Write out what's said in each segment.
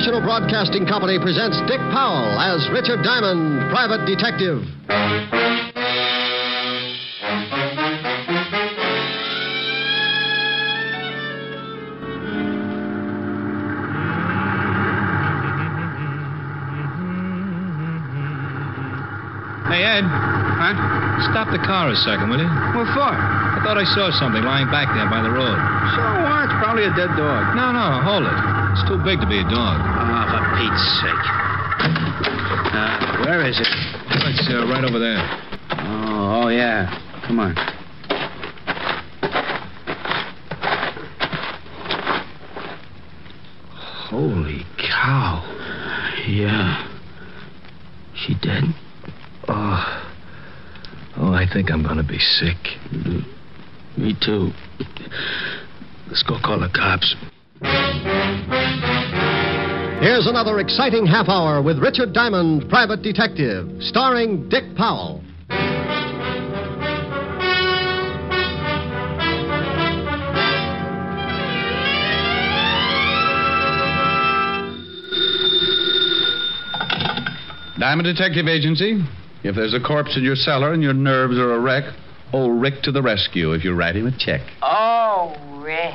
National Broadcasting Company presents Dick Powell as Richard Diamond, Private Detective. Hey, Ed. Huh? Stop the car a second, will you? What for? I thought I saw something lying back there by the road. So what? It's probably a dead dog. No, hold it. It's too big to be a dog. Oh, for Pete's sake. Where is it? It's right over there. Oh, yeah. Come on. Holy cow. Yeah. She dead? Oh, I think I'm going to be sick. Me too. Let's go call the cops. Here's another exciting half hour with Richard Diamond, Private Detective, starring Dick Powell. Diamond Detective Agency. If there's a corpse in your cellar and your nerves are a wreck, old Rick to the rescue if you write him a check. Oh, Rick.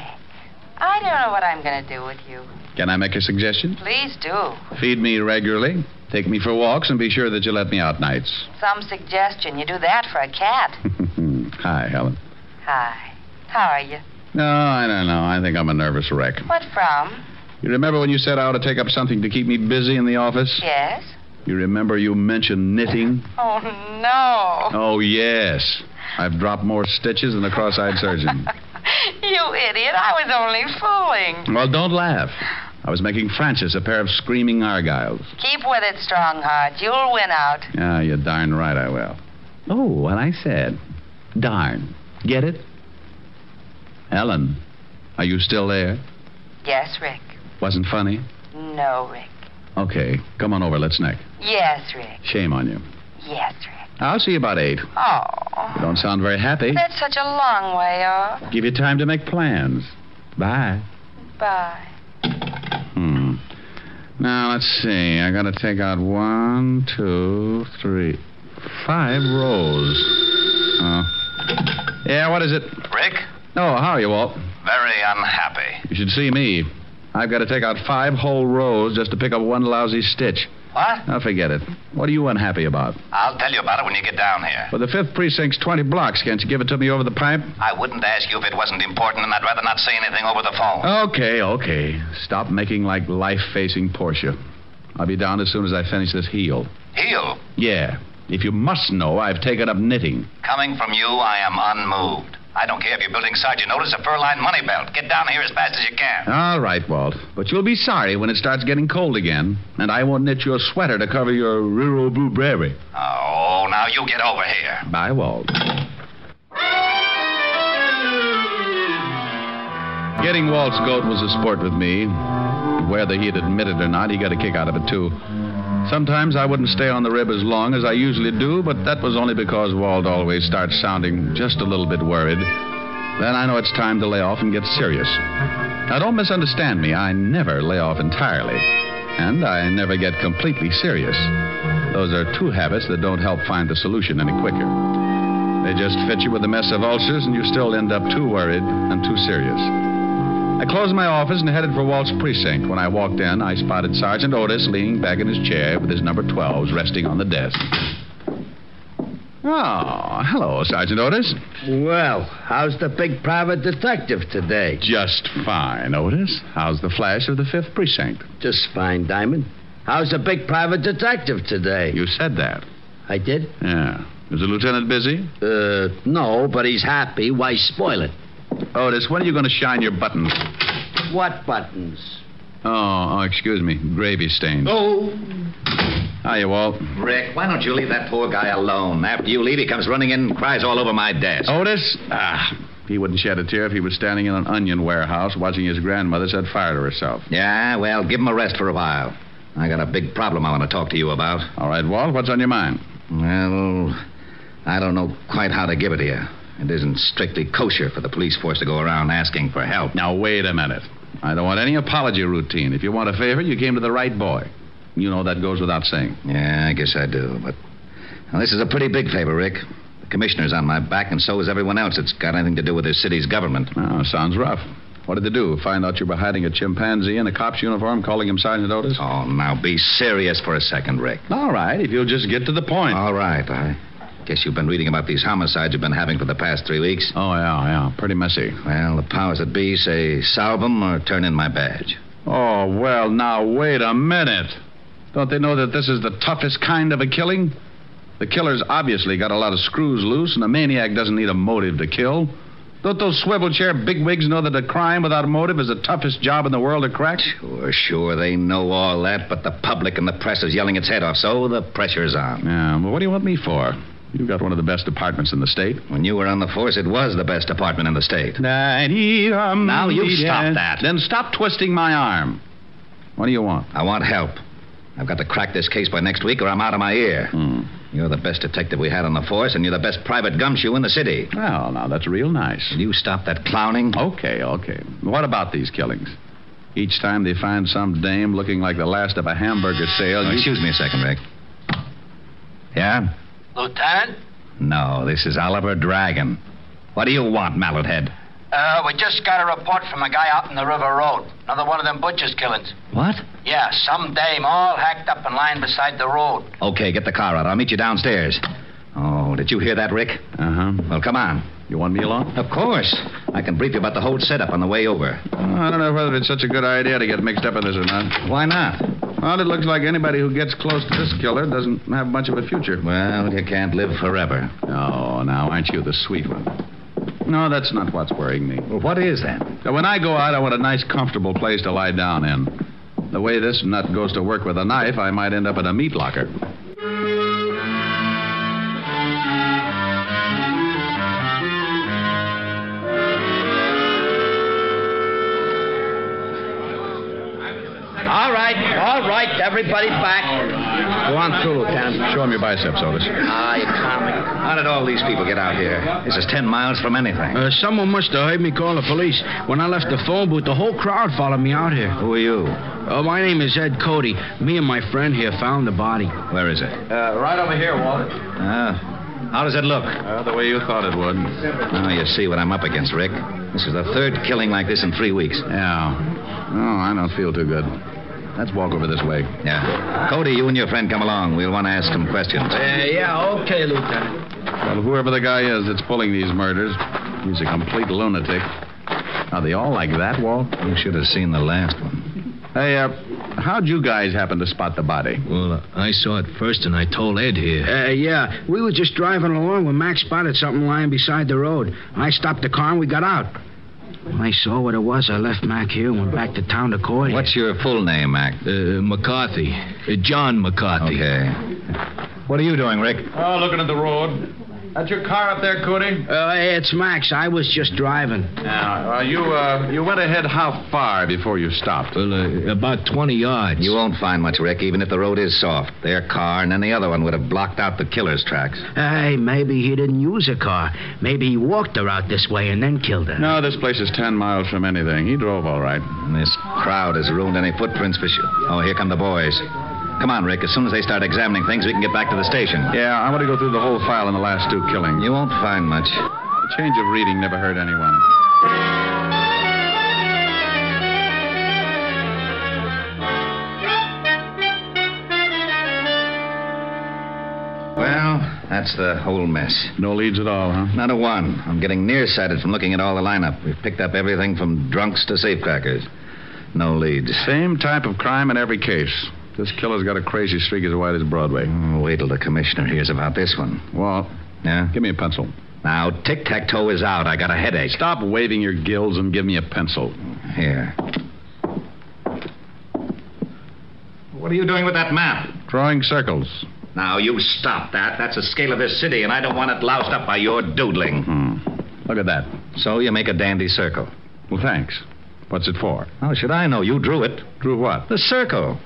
I don't know what I'm going to do with you. Can I make a suggestion? Please do. Feed me regularly, take me for walks, and be sure that you let me out nights. Some suggestion. You do that for a cat. Hi, Helen. Hi. How are you? No, I don't know. I think I'm a nervous wreck. What from? You remember when you said I ought to take up something to keep me busy in the office? Yes. You remember you mentioned knitting? Oh, no. Oh, yes. I've dropped more stitches than a cross-eyed surgeon. You idiot. I was only fooling. Well, don't laugh. I was making Francis a pair of screaming argyles. Keep with it, Strongheart. You'll win out. Ah, you're darn right I will. Oh, what I said. Darn. Get it? Ellen, are you still there? Yes, Rick. Wasn't funny? No, Rick. Okay, come on over. Let's neck. Yes, Rick. Shame on you. Yes, Rick. I'll see you about 8. Oh. You don't sound very happy. That's such a long way off. Give you time to make plans. Bye. Bye. Now, let's see. I gotta take out 1, 2, 3, 5 rows. Yeah, what is it? Rick? Oh, how are you, Walt? Very unhappy. You should see me. I've got to take out 5 whole rows just to pick up one lousy stitch. What? Now, forget it. What are you unhappy about? I'll tell you about it when you get down here. Well, the 5th precinct's 20 blocks. Can't you give it to me over the pipe? I wouldn't ask you if it wasn't important, and I'd rather not say anything over the phone. Okay. Stop making like life-facing Portia. I'll be down as soon as I finish this heel. Heel? Yeah. If you must know, I've taken up knitting. Coming from you, I am unmoved. I don't care if you're building Sergeant Otis a fur-lined money belt. Get down here as fast as you can. All right, Walt. But you'll be sorry when it starts getting cold again, and I won't knit you a sweater to cover your rural blueberry. Oh, now you get over here. Bye, Walt. Getting Walt's goat was a sport with me. Whether he'd admit it or not, he got a kick out of it, too. Sometimes I wouldn't stay on the rib as long as I usually do, but that was only because Walt always starts sounding just a little bit worried. Then I know it's time to lay off and get serious. Now, don't misunderstand me. I never lay off entirely, and I never get completely serious. Those are 2 habits that don't help find the solution any quicker. They just fit you with a mess of ulcers, and you still end up too worried and too serious. I closed my office and headed for Walt's precinct. When I walked in, I spotted Sergeant Otis leaning back in his chair with his number 12s resting on the desk. Oh, hello, Sergeant Otis. Well, how's the big private detective today? Just fine, Otis. How's the flash of the 5th precinct? Just fine, Diamond. How's the big private detective today? You said that. I did? Yeah. Is the lieutenant busy? No, but he's happy. Why spoil it? Otis, when are you going to shine your buttons? What buttons? Oh, excuse me. Gravy stains. Oh. Hiya, Walt. Rick, why don't you leave that poor guy alone? After you leave, he comes running in and cries all over my desk. Otis? He wouldn't shed a tear if he was standing in an onion warehouse watching his grandmother set fire to herself. Yeah, well, give him a rest for a while. I got a big problem I want to talk to you about. All right, Walt, what's on your mind? Well, I don't know quite how to give it to you. It isn't strictly kosher for the police force to go around asking for help. Now, wait a minute. I don't want any apology routine. If you want a favor, you came to the right boy. You know that goes without saying. Yeah, I guess I do, but... Well, this is a pretty big favor, Rick. The commissioner's on my back, and so is everyone else that's got anything to do with this city's government. Oh, sounds rough. What did they do? Find out you were hiding a chimpanzee in a cop's uniform, calling him Sergeant Otis? Oh, now be serious for a second, Rick. All right, if you'll just get to the point. All right. I guess you've been reading about these homicides you've been having for the past 3 weeks. Oh, yeah. Pretty messy. Well, the powers that be say solve them or turn in my badge. Oh, well, now, wait a minute. Don't they know that this is the toughest kind of a killing? The killer's obviously got a lot of screws loose, and a maniac doesn't need a motive to kill. Don't those swivel chair bigwigs know that a crime without a motive is the toughest job in the world to crack? Sure, they know all that, but the public and the press is yelling its head off, so the pressure's on. Yeah, well, what do you want me for? You've got one of the best departments in the state. When you were on the force, it was the best department in the state. Now, you stop that. Then stop twisting my arm. What do you want? I want help. I've got to crack this case by next week or I'm out of my ear. You're the best detective we had on the force, and you're the best private gumshoe in the city. Well, now, that's real nice. Will you stop that clowning? Okay. What about these killings? Each time they find some dame looking like the last of a hamburger sale... Excuse me a second, Rick. Yeah? Lieutenant? No, this is Oliver Dragon. What do you want, mallet head? We just got a report from a guy out in the River Road. Another one of them butcher's killings. What? Yeah, some dame all hacked up and lying beside the road. Okay, get the car out. I'll meet you downstairs. Oh, did you hear that, Rick? Uh-huh. Well, come on. You want me along? Of course. I can brief you about the whole setup on the way over. I don't know whether it's such a good idea to get mixed up in this or not. Why not? Well, it looks like anybody who gets close to this killer doesn't have much of a future. Well, you can't live forever. Oh, now, aren't you the sweet one? No, that's not what's worrying me. Well, what is that? So when I go out, I want a nice, comfortable place to lie down in. The way this nut goes to work with a knife, I might end up in a meat locker. All right, everybody back. Go on through, Lieutenant. Show him your biceps, Otis. You're comic. How did all these people get out here? This is 10 miles from anything. Someone must have heard me call the police. When I left the phone booth, the whole crowd followed me out here. Who are you? My name is Ed Cody. Me and my friend here found the body. Where is it? Right over here, Walt. How does it look? The way you thought it would. Now you see what I'm up against, Rick. This is the third killing like this in 3 weeks. Yeah. Oh, I don't feel too good. Let's walk over this way. Yeah. Cody, you and your friend come along. We'll want to ask some questions. Okay, Lieutenant. Well, whoever the guy is that's pulling these murders, he's a complete lunatic. Are they all like that, Walt? You should have seen the last one. Hey, how'd you guys happen to spot the body? Well, I saw it first, and I told Ed here. Yeah. We were just driving along when Mac spotted something lying beside the road. I stopped the car and we got out. When I saw what it was, I left Mac here and went back to town to call you. What's your full name, Mac? McCarthy. John McCarthy. Okay. What are you doing, Rick? Oh, looking at the road. That's your car up there, Cody? It's Mac's. I was just driving. Now, you went ahead how far before you stopped? Well, about 20 yards. You won't find much, Rick, even if the road is soft. Their car and then the other one would have blocked out the killer's tracks. Hey, maybe he didn't use a car. Maybe he walked her out this way and then killed her. No, this place is 10 miles from anything. He drove all right. And this crowd has ruined any footprints for sure. Oh, here come the boys. Come on, Rick. As soon as they start examining things, we can get back to the station. Yeah, I want to go through the whole file in the last 2 killings. You won't find much. A change of reading never hurt anyone. Well, that's the whole mess. No leads at all, huh? Not a one. I'm getting nearsighted from looking at all the lineup. We've picked up everything from drunks to safecrackers. No leads. Same type of crime in every case. This killer's got a crazy streak as wide as Broadway. Wait till the commissioner hears about this one. Walt. Yeah? Give me a pencil. Now, tic-tac-toe is out. I got a headache. Stop waving your gills and give me a pencil. Here. What are you doing with that map? Drawing circles. Now, you stop that. That's the scale of this city, and I don't want it loused up by your doodling. Look at that. So you make a dandy circle. Well, thanks. What's it for? How should I know? You drew it. Drew what? The circle.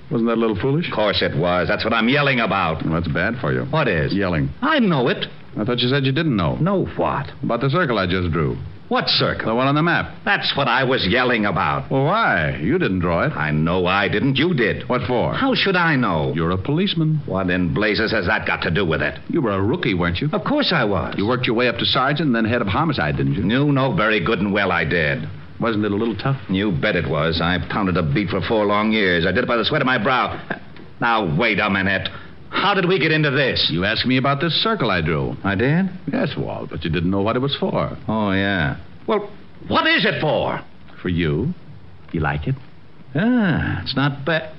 Wasn't that a little foolish? Of course it was. That's what I'm yelling about. Well, that's bad for you. What is? Yelling. I know it. I thought you said you didn't know. Know what? About the circle I just drew. What circle? The one on the map. That's what I was yelling about. Well, why? You didn't draw it. I know I didn't. You did. What for? How should I know? You're a policeman. What in blazes has that got to do with it? You were a rookie, weren't you? Of course I was. You worked your way up to sergeant and then head of homicide, didn't you? You know very good and well I did. Wasn't it a little tough? You bet it was. I pounded a beat for 4 long years. I did it by the sweat of my brow. Now, wait a minute. How did we get into this? You asked me about this circle I drew. I did? Yes, Walt, but you didn't know what it was for. Oh, yeah. Well, what is it for? For you. You like it? Ah, it's not bad.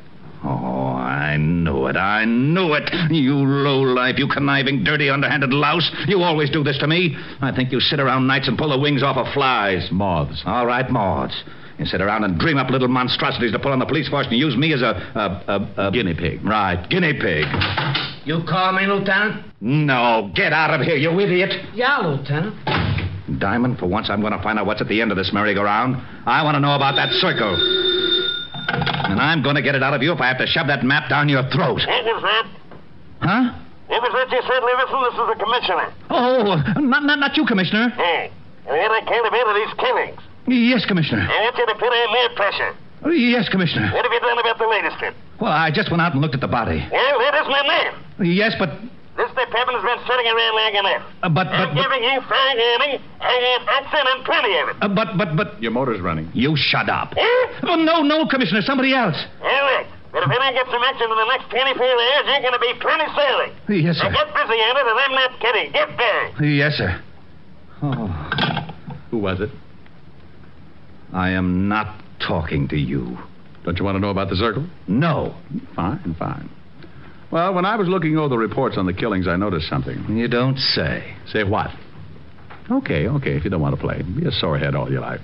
Oh, I knew it. I knew it. You lowlife, you conniving, dirty, underhanded louse. You always do this to me. I think you sit around nights and pull the wings off of flies. Moths. All right, moths. You sit around and dream up little monstrosities to put on the police force and use me as a guinea pig. Right, guinea pig. You call me, Lieutenant? No, get out of here, you idiot. Yeah, Lieutenant. Diamond, for once I'm going to find out what's at the end of this merry-go-round. I want to know about that circle. And I'm going to get it out of you if I have to shove that map down your throat. What was that? Huh? What was that you said, Livingston? This is the commissioner. Oh, not you, Commissioner. Hey, and then I can't have any of these killings. Yes, Commissioner. I want you to put on more pressure. Yes, Commissioner. What have you done about the latest one? Well, I just went out and looked at the body. Well, that is my man. Yes, but... This department's been sitting around long enough. I'm giving you fine honey. I have action and plenty of it. But... Your motor's running. You shut up. Huh? Oh, no, Commissioner, somebody else. All right. But if I don't get some action in the next 24 hours, you're going to be plenty sorry. Yes, sir. Now get busy on it, and I'm not kidding. Get there. Yes, sir. Oh. Who was it? I am not talking to you. Don't you want to know about the circle? No. Fine. Well, when I was looking over the reports on the killings, I noticed something. You don't say. Say what? Okay, if you don't want to play. Be a sorehead all your life.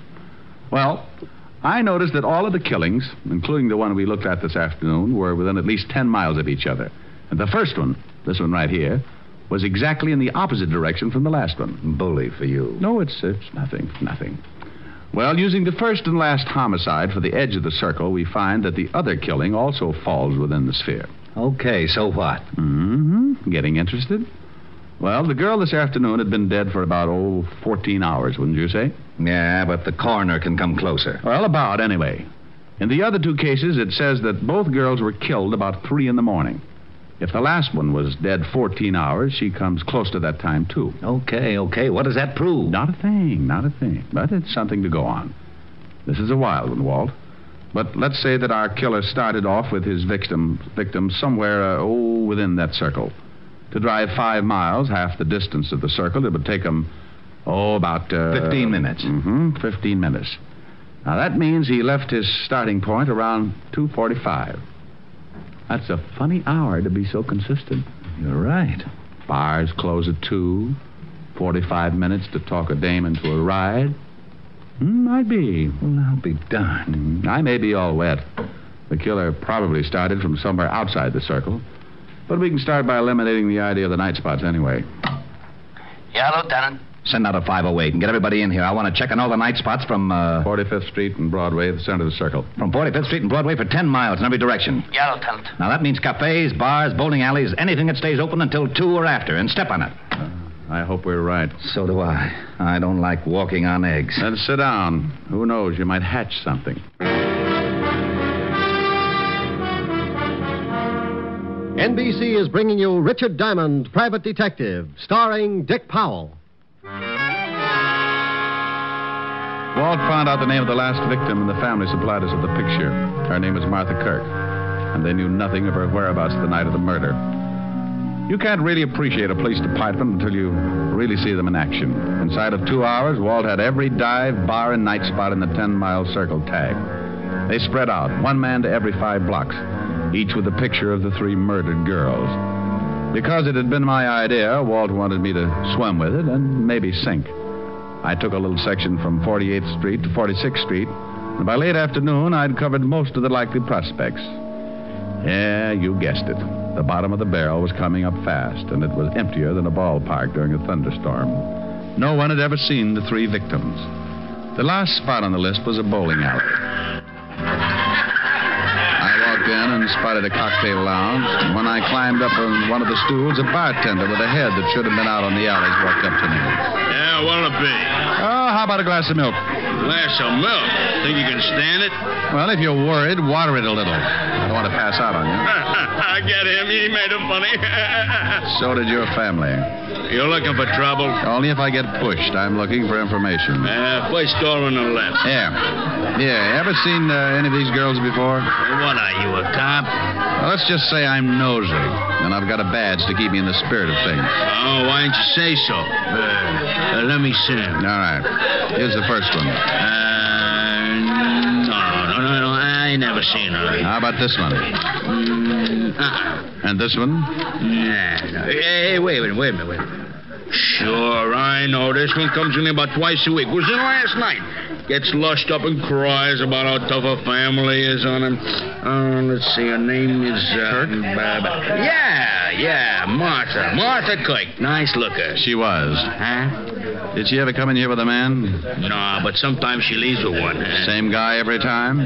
Well, I noticed that all of the killings, including the one we looked at this afternoon, were within at least 10 miles of each other. And the first one, this one right here, was exactly in the opposite direction from the last one. Bully for you. No, it's nothing. Well, using the first and last homicide for the edge of the circle, we find that the other killing also falls within the sphere. Okay, so what? Getting interested? Well, the girl this afternoon had been dead for about, 14 hours, wouldn't you say? Yeah, but the coroner can come closer. Well, about, anyway. In the other 2 cases, it says that both girls were killed about 3 in the morning. If the last one was dead 14 hours, she comes close to that time, too. Okay. What does that prove? Not a thing. But it's something to go on. This is a wild one, Walt. But let's say that our killer started off with his victim somewhere, within that circle. To drive 5 miles, half the distance of the circle, it would take him, about... 15 minutes. 15 minutes. Now, that means he left his starting point around 2:45. That's a funny hour to be so consistent. You're right. Bars close at 2. 45 minutes to talk a dame into a ride. Might be. Well, I'll be darned. I may be all wet. The killer probably started from somewhere outside the circle. But we can start by eliminating the idea of the night spots anyway. Yeah, Lieutenant. Send out a 508 and get everybody in here. I want to check on all the night spots from... 45th Street and Broadway, the center of the circle. From 45th Street and Broadway for 10 miles in every direction. Yeah, Lieutenant. Now, that means cafes, bars, bowling alleys, anything that stays open until 2 or after, and step on it. I hope we're right. So do I. I don't like walking on eggs. Then sit down. Who knows, you might hatch something. NBC is bringing you Richard Diamond, Private Detective, starring Dick Powell. Walt found out the name of the last victim, and the family supplied us with a picture. Her name was Martha Kirk, and they knew nothing of her whereabouts the night of the murder. You can't really appreciate a police department until you really see them in action. Inside of 2 hours, Walt had every dive, bar, and night spot in the 10-mile circle tagged. They spread out, 1 man to every 5 blocks, each with a picture of the 3 murdered girls. Because it had been my idea, Walt wanted me to swim with it and maybe sink. I took a little section from 48th Street to 46th Street, and by late afternoon, I'd covered most of the likely prospects. Yeah, you guessed it. The bottom of the barrel was coming up fast, and it was emptier than a ballpark during a thunderstorm. No one had ever seen the 3 victims. The last spot on the list was a bowling alley. I walked in and spotted a cocktail lounge, and when I climbed up on one of the stools, a bartender with a head that should have been out on the alleys walked up to me. Yeah, what'll it be? Oh, how how about a glass of milk? Glass of milk? Think you can stand it? Well, if you're worried, water it a little. I don't want to pass out on you. I get him. He made it funny. So did your family. You're looking for trouble? Only if I get pushed. I'm looking for information. First door on the left. Yeah. Ever seen any of these girls before? What are you, a cop? Well, let's just say I'm nosy, and I've got a badge to keep me in the spirit of things. Oh, why didn't you say so? Let me see him. All right. Here's the first one. No. I ain't never seen her. How about this one? And this one? Nah. Hey, wait a minute. Sure, I know. This one comes in here about twice a week. Was in last night. Gets lushed up and cries about how tough her family is on him. Let's see, her name is... Kirk? Yeah, Martha. Martha Kirk. Nice looker. She was. Huh? Did she ever come in here with a man? No, but sometimes she leaves with one. Same guy every time?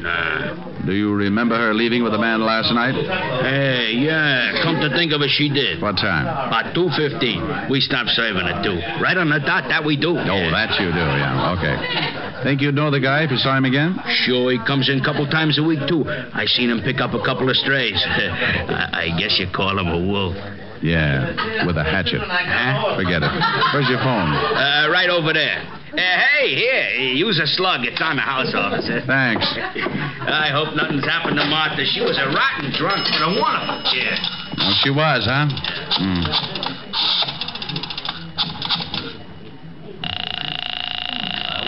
Nah. Do you remember her leaving with a man last night? Hey, yeah. Come to think of it, she did. What time? About 2:15. We stopped serving at 2. Right on the dot, that we do. Oh, that you do, yeah. Okay. Think you'd know the guy if you saw him again? Sure, he comes in a couple times a week, too. I seen him pick up a couple of strays. I guess you call him a wolf. Yeah, with a hatchet. Huh? Forget it. Where's your phone? Right over there. Hey, here, use a slug. It's on the house, officer. Thanks. I hope nothing's happened to Martha. She was a rotten drunk, but a wonderful kid. Well, she was, huh?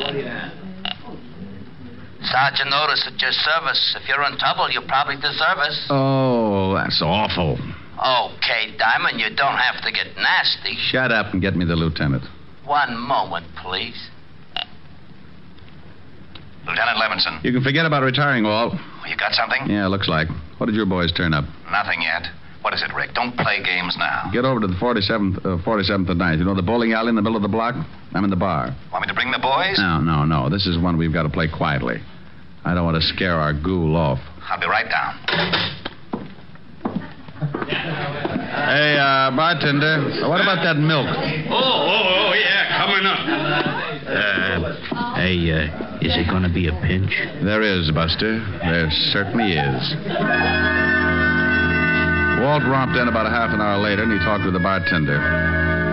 What do you have? Sergeant noticed at your service. If you're in trouble, you probably deserve us. Oh, that's awful. Okay, Diamond, you don't have to get nasty. Shut up and get me the lieutenant. One moment, please. Lieutenant Levinson. You can forget about retiring, Walt. You got something? Yeah, looks like. What did your boys turn up? Nothing yet. What is it, Rick? Don't play games now. Get over to the 47th and 9th. You know the bowling alley in the middle of the block? I'm in the bar. Want me to bring the boys? No. This is one we've got to play quietly. I don't want to scare our ghoul off. I'll be right down. Hey, bartender, what about that milk? Oh, yeah, coming up. Is it going to be a pinch? There is, Buster. There certainly is. Walt romped in about a half an hour later, and he talked with the bartender.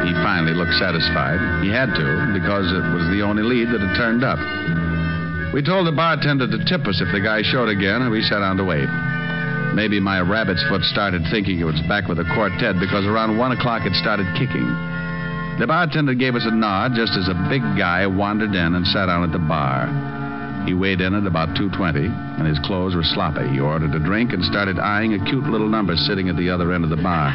He finally looked satisfied. He had to, because it was the only lead that had turned up. We told the bartender to tip us if the guy showed again, and we sat down to wait. Maybe my rabbit's foot started thinking it was back with the quartet because around 1 o'clock it started kicking. The bartender gave us a nod just as a big guy wandered in and sat down at the bar. He weighed in at about 220, and his clothes were sloppy. He ordered a drink and started eyeing a cute little number sitting at the other end of the bar.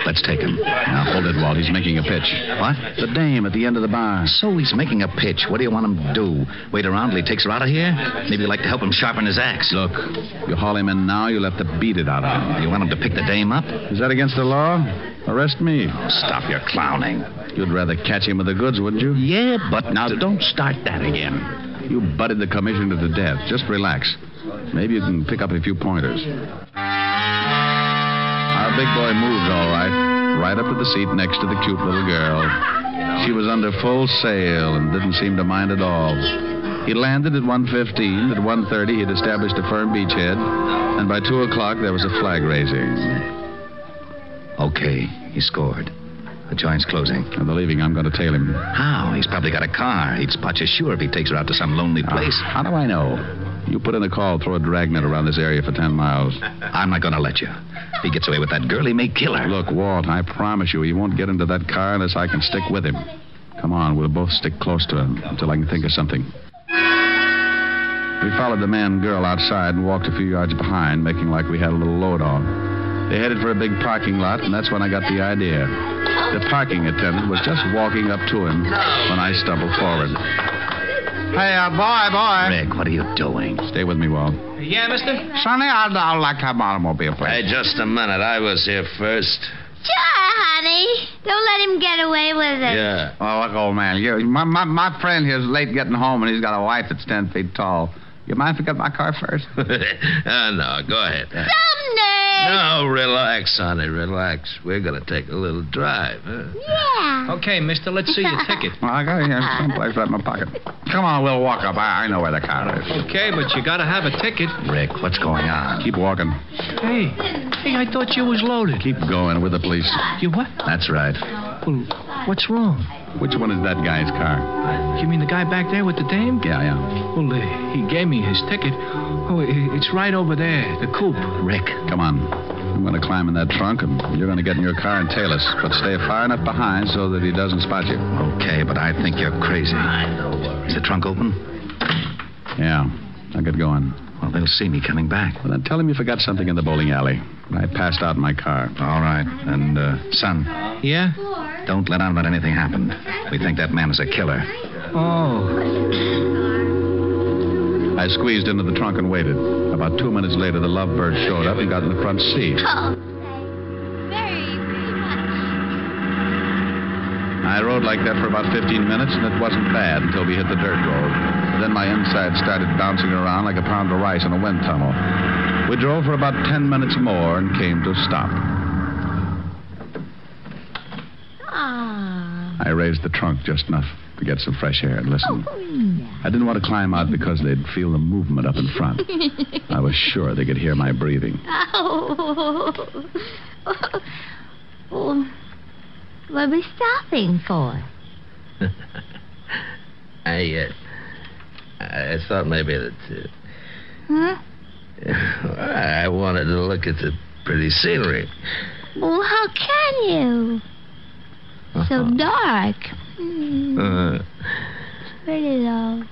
Let's take him. Now, hold it, Walt. He's making a pitch. What? The dame at the end of the bar. So he's making a pitch. What do you want him to do? Wait around till he takes her out of here? Maybe you'd like to help him sharpen his axe. Look, you haul him in now, you'll have to beat it out of him. You want him to pick the dame up? Is that against the law? Arrest me. Oh, stop your clowning. You'd rather catch him with the goods, wouldn't you? Yeah, but... Now, don't start that again. You butted the commissioner to death. Just relax. Maybe you can pick up a few pointers. Our big boy moved all right up to the seat next to the cute little girl. She was under full sail and didn't seem to mind at all. He landed at 1:15. At 1:30, he'd established a firm beachhead. And by 2 o'clock, there was a flag raising. Okay, he scored. The joint's closing. And they're leaving. I'm going to tail him. How? He's probably got a car. He'd spot you sure if he takes her out to some lonely place. How do I know? You put in a call, throw a dragnet around this area for 10 miles. I'm not going to let you. If he gets away with that girl, he may kill her. Look, Walt, I promise you, he won't get into that car unless I can stick with him. Come on, we'll both stick close to him until I can think of something. We followed the man and girl outside and walked a few yards behind, making like we had a little load on. They headed for a big parking lot, and that's when I got the idea. The parking attendant was just walking up to him when I stumbled forward. Hey, boy. Rick, what are you doing? Stay with me, Walt. Yeah, mister? Sonny, I'd like to have an automobile, please. Hey, just a minute. I was here first. Sure, honey. Don't let him get away with it. Yeah. Oh, look, old man. My friend here's late getting home, and he's got a wife that's 10 feet tall. You mind if I get my car first? No, go ahead. Someday. No, relax, honey, relax. We're going to take a little drive, huh? Yeah. Okay, mister, let's see your ticket. Well, I got it here someplace right in my pocket. Come on, we'll walk up. I know where the car is. Okay, but you got to have a ticket. Rick, what's going on? Keep walking. Hey, I thought you was loaded. Keep going with the police. You what? That's right. Well, what's wrong? Which one is that guy's car? You mean the guy back there with the dame? Yeah. Well, he gave me his ticket. Oh, it's right over there, the coupe. Rick. Come on. I'm going to climb in that trunk, and you're going to get in your car and tail us. But stay far enough behind so that he doesn't spot you. Okay, but I think you're crazy. Is the trunk open? Yeah. I'll get going. Well, they'll see me coming back. Well, then tell him you forgot something in the bowling alley. I passed out in my car. All right. And, son. Yeah? Don't let on that anything happened. We think that man is a killer. Oh. I squeezed into the trunk and waited. About 2 minutes later, the lovebird showed up and got in the front seat. Oh, very much. I rode like that for about 15 minutes, and it wasn't bad until we hit the dirt road. Then my inside started bouncing around like a pound of rice in a wind tunnel. We drove for about 10 minutes more and came to a stop. I raised the trunk just enough to get some fresh air and listen. Oh, yeah. I didn't want to climb out because they'd feel the movement up in front. I was sure they could hear my breathing. Oh. Well, what are we stopping for? I thought maybe that... Huh? I wanted to look at the pretty scenery. Well, how can you? So dark. Pretty though.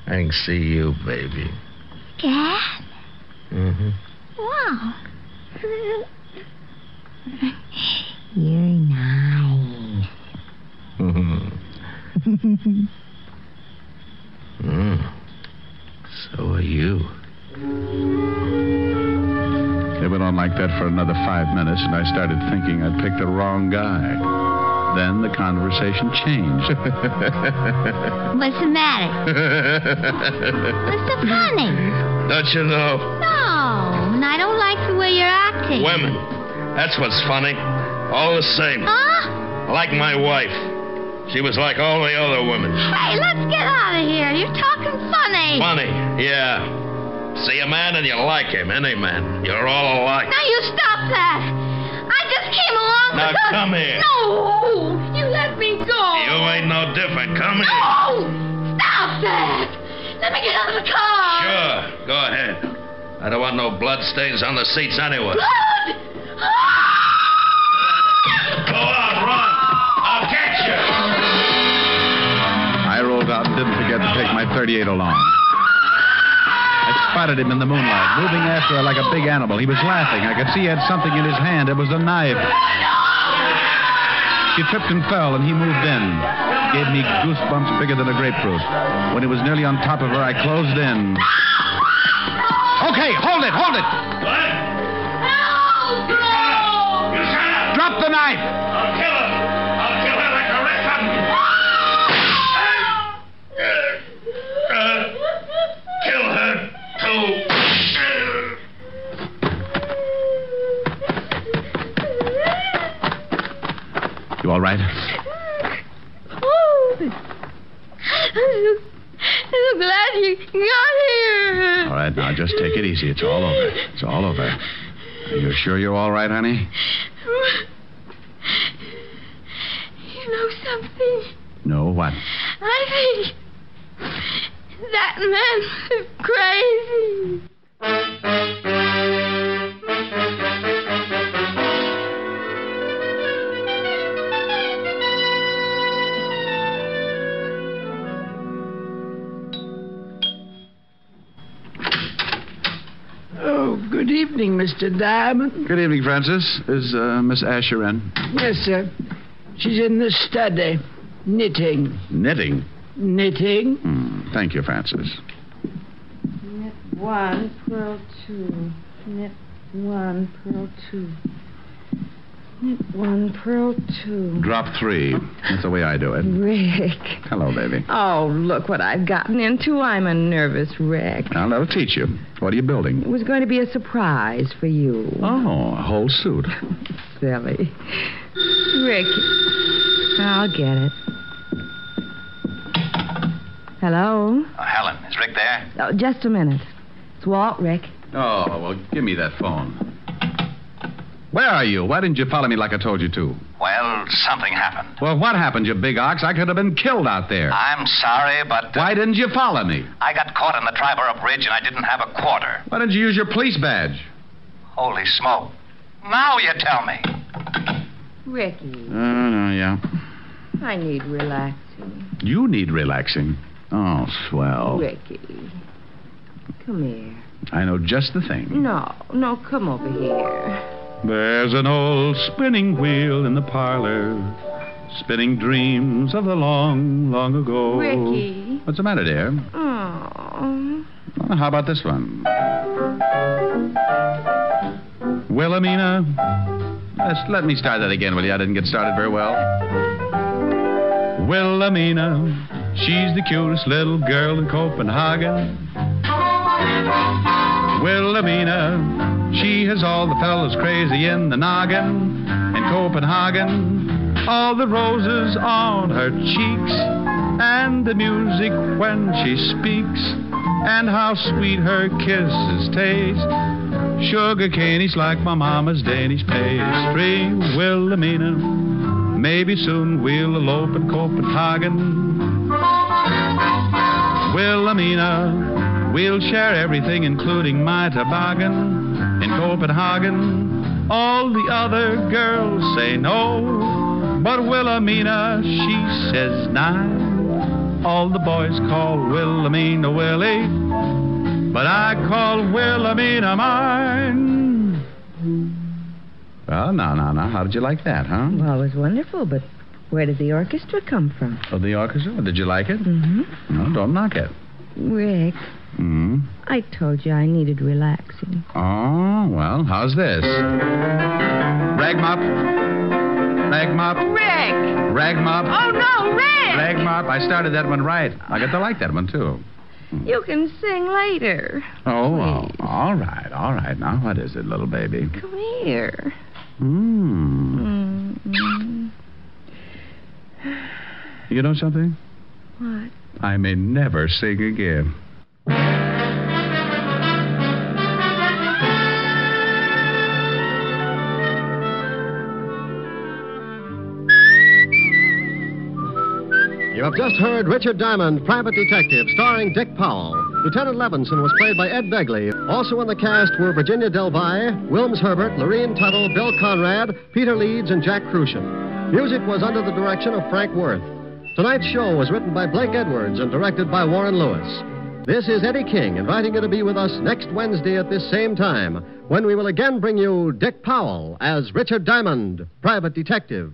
I can see you, baby. Dad? Mm-hmm. Wow. You're nice. So are you. It went on like that for another 5 minutes, and I started thinking I'd picked the wrong guy. Then the conversation changed. What's the matter? What's so funny? Don't you know? No, and I don't like the way you're acting. Women. That's what's funny. All the same. Huh? Like my wife. She was like all the other women. Hey, let's get out of here. You're talking funny. Funny, yeah. See a man and you like him, any man. You're all alike. Now you stop that. I just came along Now because... come here. No, you let me go. You ain't no different. Come here. No, stop that. Let me get out of the car. Sure, go ahead. I don't want no blood stains on the seats anyway. Blood! Go on, run. I'll catch you. I rolled out and didn't forget to take my .38 along. I spotted him in the moonlight, moving after her like a big animal. He was laughing. I could see he had something in his hand. It was a knife. She tripped and fell, and he moved in. Gave me goosebumps bigger than a grapefruit. When he was nearly on top of her, I closed in. Okay, hold it. What? No! You shut up. Drop the knife. I'll kill her. I'll kill her like a raccoon. Kill her, too. You all right? Oh. I'm so glad you got here. All right, now just take it easy. It's all over. It's all over. Are you sure you're all right, honey? You know something? No, what? I think that man is crazy. Oh, good evening, Mr. Diamond. Good evening, Francis. Is Miss Asher in? Yes, sir. She's in the study, knitting. Knitting? Knitting? Thank you, Francis. Knit 1, purl 2. Knit 1, purl 2. One pearl, two. Drop 3. That's the way I do it. Rick. Hello, baby. Oh, look what I've gotten into. I'm a nervous wreck. Well, that'll teach you. What are you building? It was going to be a surprise for you. Oh, a whole suit. Silly. Rick, I'll get it. Hello? Helen, is Rick there? Oh, just a minute. It's Walt, Rick. Oh, well, give me that phone. Where are you? Why didn't you follow me like I told you to? Well, something happened. Well, what happened, you big ox? I could have been killed out there. I'm sorry, but... Why didn't you follow me? I got caught on the Triborough Bridge and I didn't have a quarter. Why didn't you use your police badge? Holy smoke. Now you tell me. Ricky. No, yeah. I need relaxing. You need relaxing. Oh, swell. Ricky. Come here. I know just the thing. No, come over here. There's an old spinning wheel in the parlor, spinning dreams of the long, long ago. Ricky. What's the matter, dear? Oh. Well, how about this one? Wilhelmina. Let me start that again, will you? I didn't get started very well. Wilhelmina, she's the cutest little girl in Copenhagen. Wilhelmina, she has all the fellas crazy in the noggin. In Copenhagen, all the roses on her cheeks, and the music when she speaks, and how sweet her kisses taste. Sugar caney's like my mama's Danish pastry. Wilhelmina, maybe soon we'll elope in Copenhagen. Wilhelmina, we'll share everything, including my toboggan. In Copenhagen, all the other girls say no, but Wilhelmina, she says nine. All the boys call Wilhelmina Willie, but I call Wilhelmina mine. Well, now, how did you like that, huh? Well, it was wonderful, but where did the orchestra come from? Oh, the orchestra? Did you like it? Mm-hmm. No, don't knock it. Rick. I told you I needed relaxing. Oh, well, how's this? Rag mop. Rag mop. Rick! Rag mop. Oh, no, Rick! Rag mop. I started that one right. I got to like that one, too. You can sing later. Oh, all right. Now, what is it, little baby? Come here. You know something? What? I may never sing again. You have just heard Richard Diamond, Private Detective, starring Dick Powell. Lieutenant Levinson was played by Ed Begley. Also in the cast were Virginia Delvey, Wilms Herbert, Lorene Tuttle, Bill Conrad, Peter Leeds, and Jack Crucian. Music was under the direction of Frank Worth. Tonight's show was written by Blake Edwards and directed by Warren Lewis. This is Eddie King inviting you to be with us next Wednesday at this same time, when we will again bring you Dick Powell as Richard Diamond, Private Detective.